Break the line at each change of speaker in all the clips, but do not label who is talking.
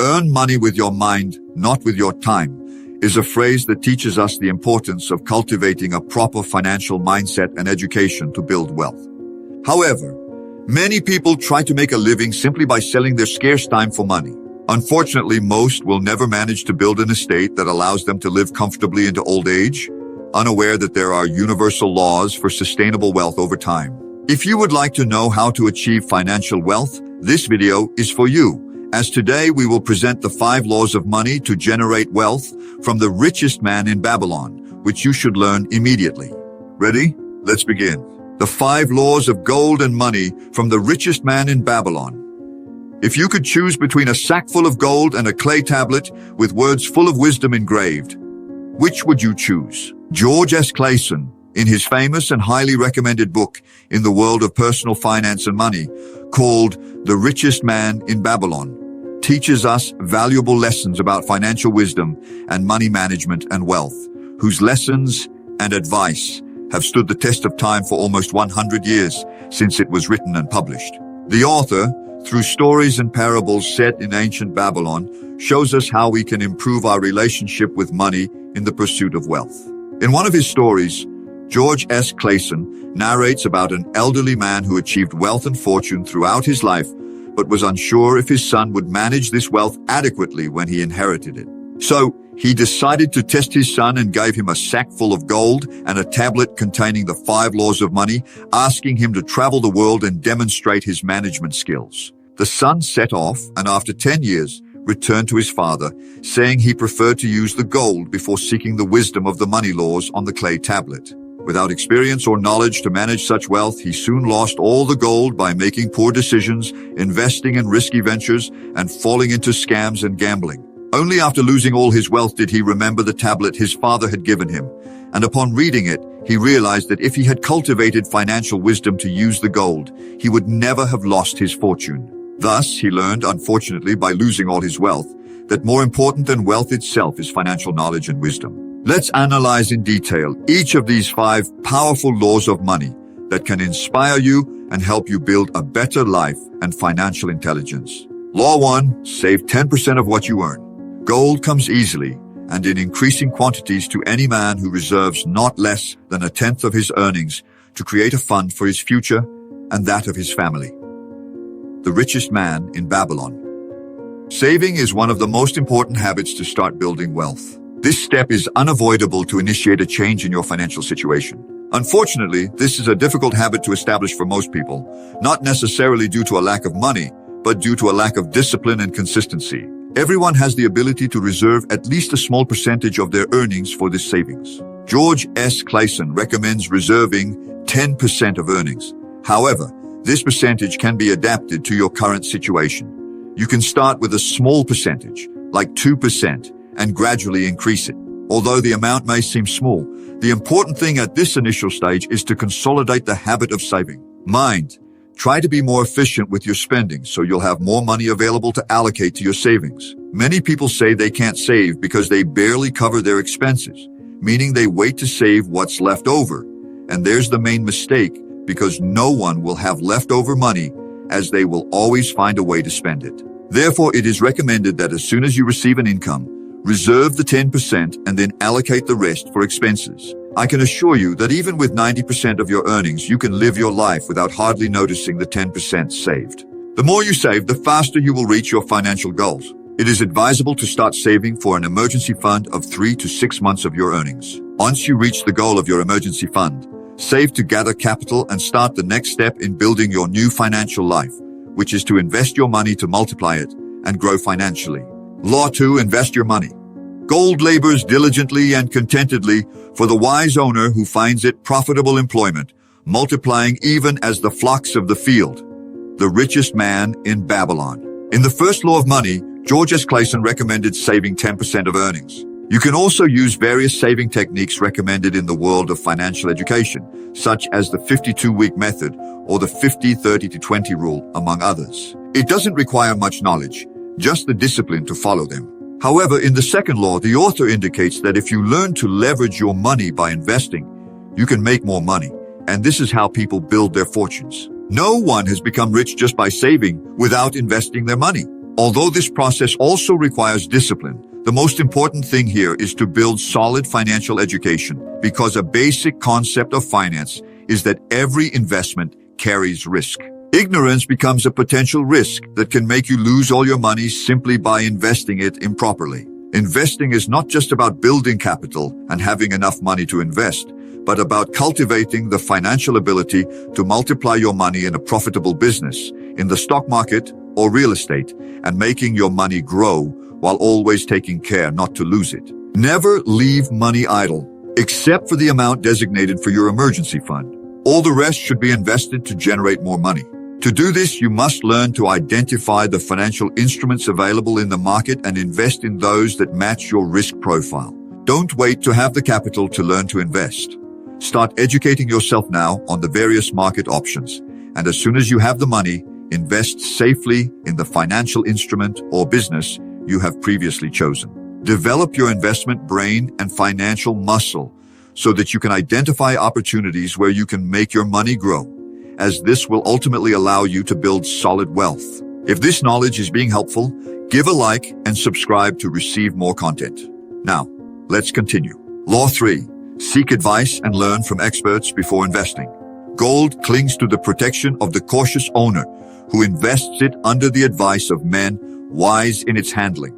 Earn money with your mind, not with your time, is a phrase that teaches us the importance of cultivating a proper financial mindset and education to build wealth. However, many people try to make a living simply by selling their scarce time for money. Unfortunately, most will never manage to build an estate that allows them to live comfortably into old age, unaware that there are universal laws for sustainable wealth over time. If you would like to know how to achieve financial wealth, this video is for you, as today we will present the 5 laws of money to generate wealth from the richest man in Babylon, which you should learn immediately. Ready? Let's begin. The 5 laws of gold and money from the richest man in Babylon. If you could choose between a sack full of gold and a clay tablet with words full of wisdom engraved, which would you choose? George S. Clason, in his famous and highly recommended book in the world of personal finance and money, called The Richest Man in Babylon, teaches us valuable lessons about financial wisdom and money management and wealth, whose lessons and advice have stood the test of time for almost 100 years since it was written and published. The author, through stories and parables set in ancient Babylon, shows us how we can improve our relationship with money in the pursuit of wealth. In one of his stories, George S. Clason narrates about an elderly man who achieved wealth and fortune throughout his life, but was unsure if his son would manage this wealth adequately when he inherited it. So, he decided to test his son and gave him a sack full of gold and a tablet containing the 5 laws of money, asking him to travel the world and demonstrate his management skills. The son set off and after 10 years returned to his father, saying he preferred to use the gold before seeking the wisdom of the money laws on the clay tablet. Without experience or knowledge to manage such wealth, he soon lost all the gold by making poor decisions, investing in risky ventures, and falling into scams and gambling. Only after losing all his wealth did he remember the tablet his father had given him, and upon reading it, he realized that if he had cultivated financial wisdom to use the gold, he would never have lost his fortune. Thus, he learned, unfortunately, by losing all his wealth, that more important than wealth itself is financial knowledge and wisdom. Let's analyze in detail each of these 5 powerful laws of money that can inspire you and help you build a better life and financial intelligence. Law 1, save 10% of what you earn. Gold comes easily and in increasing quantities to any man who reserves not less than 1/10 of his earnings to create a fund for his future and that of his family. The richest man in Babylon. Saving is one of the most important habits to start building wealth. This step is unavoidable to initiate a change in your financial situation. Unfortunately, this is a difficult habit to establish for most people, not necessarily due to a lack of money, but due to a lack of discipline and consistency. Everyone has the ability to reserve at least a small percentage of their earnings for this savings. George S. Clason recommends reserving 10% of earnings. However, this percentage can be adapted to your current situation. You can start with a small percentage, like 2%, and gradually increase it. Although the amount may seem small, the important thing at this initial stage is to consolidate the habit of saving. Try to be more efficient with your spending so you'll have more money available to allocate to your savings. Many people say they can't save because they barely cover their expenses, meaning they wait to save what's left over. And there's the main mistake, because no one will have leftover money, as they will always find a way to spend it. Therefore, it is recommended that as soon as you receive an income, reserve the 10% and then allocate the rest for expenses. I can assure you that even with 90% of your earnings, you can live your life without hardly noticing the 10% saved. The more you save, the faster you will reach your financial goals. It is advisable to start saving for an emergency fund of 3 to 6 months of your earnings. Once you reach the goal of your emergency fund, save to gather capital and start the next step in building your new financial life, which is to invest your money to multiply it and grow financially. Law 2, invest your money. Gold labors diligently and contentedly for the wise owner who finds it profitable employment, multiplying even as the flocks of the field. The richest man in Babylon. In the first law of money, George S. Clason recommended saving 10% of earnings. You can also use various saving techniques recommended in the world of financial education, such as the 52-week method or the 50-30-20 rule, among others. It doesn't require much knowledge, just the discipline to follow them. However, in the second law, the author indicates that if you learn to leverage your money by investing, you can make more money, and this is how people build their fortunes. No one has become rich just by saving without investing their money. Although this process also requires discipline, the most important thing here is to build solid financial education, because a basic concept of finance is that every investment carries risk. Ignorance becomes a potential risk that can make you lose all your money simply by investing it improperly. Investing is not just about building capital and having enough money to invest, but about cultivating the financial ability to multiply your money in a profitable business, in the stock market or real estate, and making your money grow while always taking care not to lose it. Never leave money idle, except for the amount designated for your emergency fund. All the rest should be invested to generate more money. To do this, you must learn to identify the financial instruments available in the market and invest in those that match your risk profile. Don't wait to have the capital to learn to invest. Start educating yourself now on the various market options, and as soon as you have the money, invest safely in the financial instrument or business you have previously chosen. Develop your investment brain and financial muscle so that you can identify opportunities where you can make your money grow, as this will ultimately allow you to build solid wealth. If this knowledge is being helpful, give a like and subscribe to receive more content. Now, let's continue. Law 3. Seek advice and learn from experts before investing. Gold clings to the protection of the cautious owner who invests it under the advice of men wise in its handling.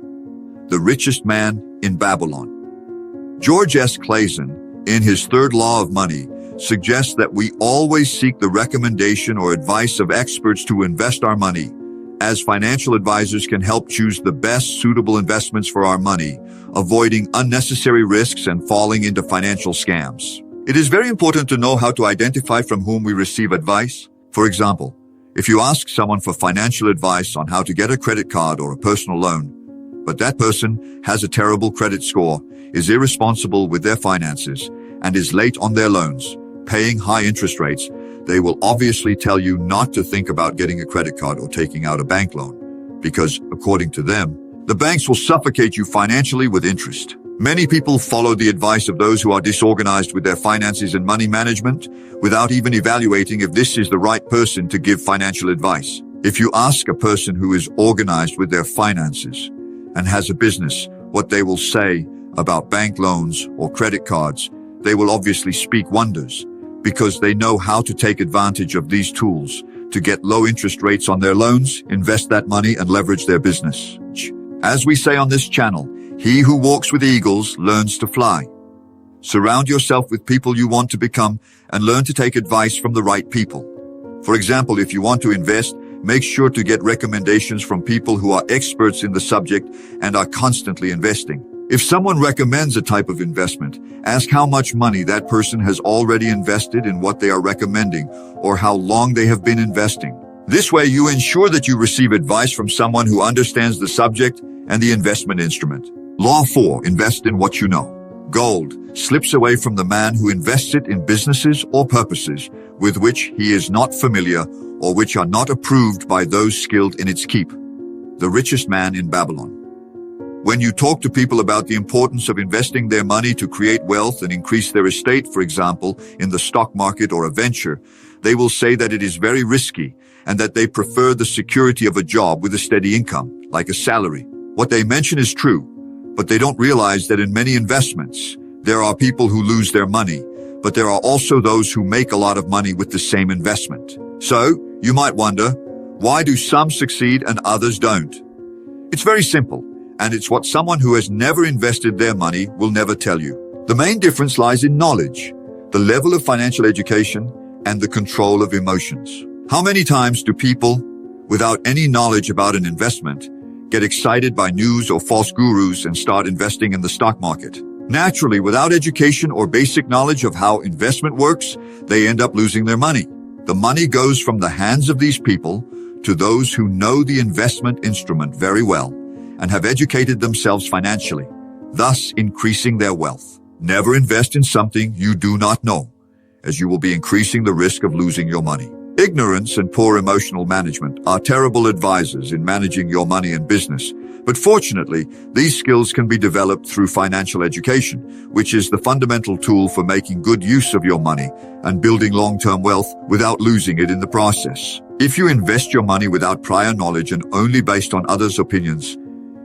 The richest man in Babylon. George S. Clason, in his Third Law of Money, suggests that we always seek the recommendation or advice of experts to invest our money, as financial advisors can help choose the best suitable investments for our money, avoiding unnecessary risks and falling into financial scams. It is very important to know how to identify from whom we receive advice. For example, if you ask someone for financial advice on how to get a credit card or a personal loan, but that person has a terrible credit score, is irresponsible with their finances, and is late on their loans, paying high interest rates, they will obviously tell you not to think about getting a credit card or taking out a bank loan, because, according to them, the banks will suffocate you financially with interest. Many people follow the advice of those who are disorganized with their finances and money management without even evaluating if this is the right person to give financial advice. If you ask a person who is organized with their finances and has a business what they will say about bank loans or credit cards, they will obviously speak wonders, because they know how to take advantage of these tools to get low interest rates on their loans, invest that money, and leverage their business. As we say on this channel, he who walks with eagles learns to fly. Surround yourself with people you want to become and learn to take advice from the right people. For example, if you want to invest, make sure to get recommendations from people who are experts in the subject and are constantly investing. If someone recommends a type of investment, ask how much money that person has already invested in what they are recommending or how long they have been investing. This way you ensure that you receive advice from someone who understands the subject and the investment instrument. Law 4. Invest in what you know. Gold slips away from the man who invests it in businesses or purposes with which he is not familiar or which are not approved by those skilled in its keep. The richest man in Babylon. When you talk to people about the importance of investing their money to create wealth and increase their estate, for example, in the stock market or a venture, they will say that it is very risky and that they prefer the security of a job with a steady income, like a salary. What they mention is true, but they don't realize that in many investments, there are people who lose their money, but there are also those who make a lot of money with the same investment. So, you might wonder, why do some succeed and others don't? It's very simple. And it's what someone who has never invested their money will never tell you. The main difference lies in knowledge, the level of financial education, and the control of emotions. How many times do people, without any knowledge about an investment, get excited by news or false gurus and start investing in the stock market? Naturally, without education or basic knowledge of how investment works, they end up losing their money. The money goes from the hands of these people to those who know the investment instrument very well and have educated themselves financially, thus increasing their wealth. Never invest in something you do not know, as you will be increasing the risk of losing your money. Ignorance and poor emotional management are terrible advisors in managing your money and business, but fortunately, these skills can be developed through financial education, which is the fundamental tool for making good use of your money and building long-term wealth without losing it in the process. If you invest your money without prior knowledge and only based on others' opinions,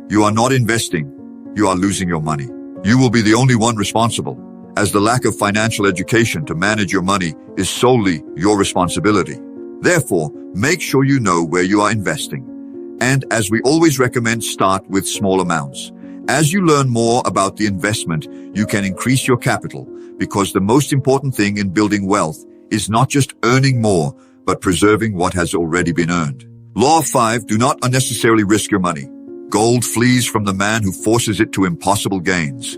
you are not investing, you are losing your money. You will be the only one responsible, as the lack of financial education to manage your money is solely your responsibility. Therefore, make sure you know where you are investing. And as we always recommend, start with small amounts. As you learn more about the investment, you can increase your capital, because the most important thing in building wealth is not just earning more, but preserving what has already been earned. Law of 5, do not unnecessarily risk your money. Gold flees from the man who forces it to impossible gains,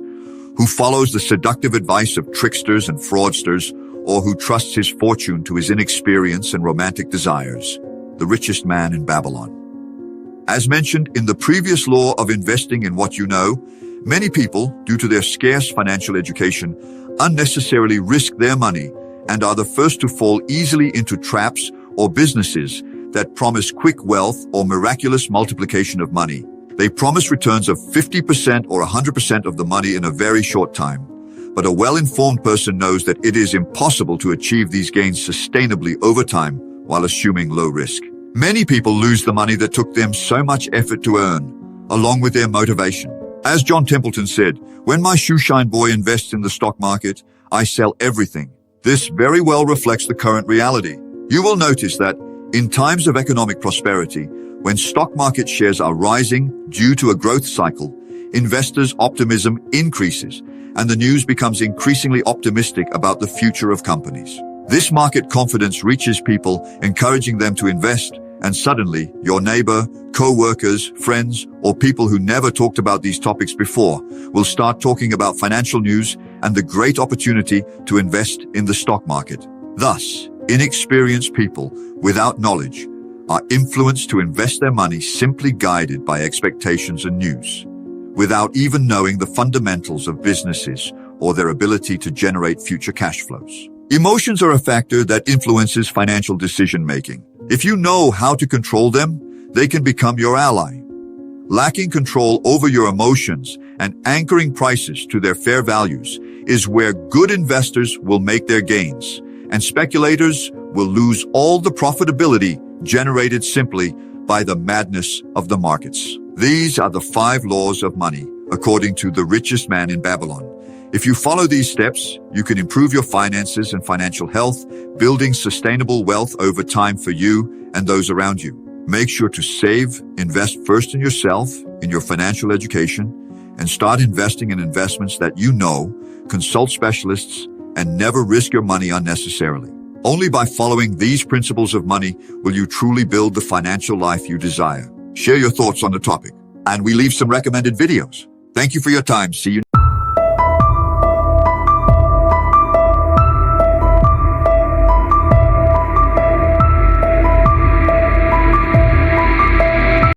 who follows the seductive advice of tricksters and fraudsters, or who trusts his fortune to his inexperience and romantic desires. The richest man in Babylon. As mentioned in the previous law of investing in what you know, many people, due to their scarce financial education, unnecessarily risk their money and are the first to fall easily into traps or businesses that promise quick wealth or miraculous multiplication of money. They promise returns of 50% or 100% of the money in a very short time. But a well-informed person knows that it is impossible to achieve these gains sustainably over time while assuming low risk. Many people lose the money that took them so much effort to earn, along with their motivation. As John Templeton said, "When my shoeshine boy invests in the stock market, I sell everything." This very well reflects the current reality. You will notice that in times of economic prosperity, when stock market shares are rising due to a growth cycle, investors' optimism increases, and the news becomes increasingly optimistic about the future of companies. This market confidence reaches people, encouraging them to invest, and suddenly your neighbor, co-workers, friends, or people who never talked about these topics before will start talking about financial news and the great opportunity to invest in the stock market. Thus, inexperienced people without knowledge are influenced to invest their money simply guided by expectations and news, without even knowing the fundamentals of businesses or their ability to generate future cash flows. Emotions are a factor that influences financial decision-making. If you know how to control them, they can become your ally. Lacking control over your emotions and anchoring prices to their fair values is where good investors will make their gains, and speculators will lose all the profitability generated simply by the madness of the markets. These are the 5 laws of money, according to the richest man in Babylon. If you follow these steps, you can improve your finances and financial health, building sustainable wealth over time for you and those around you. Make sure to save, invest first in yourself, in your financial education, and start investing in investments that you know, consult specialists, and never risk your money unnecessarily. Only by following these principles of money will you truly build the financial life you desire. Share your thoughts on the topic, and we leave some recommended videos. Thank you for your time. See you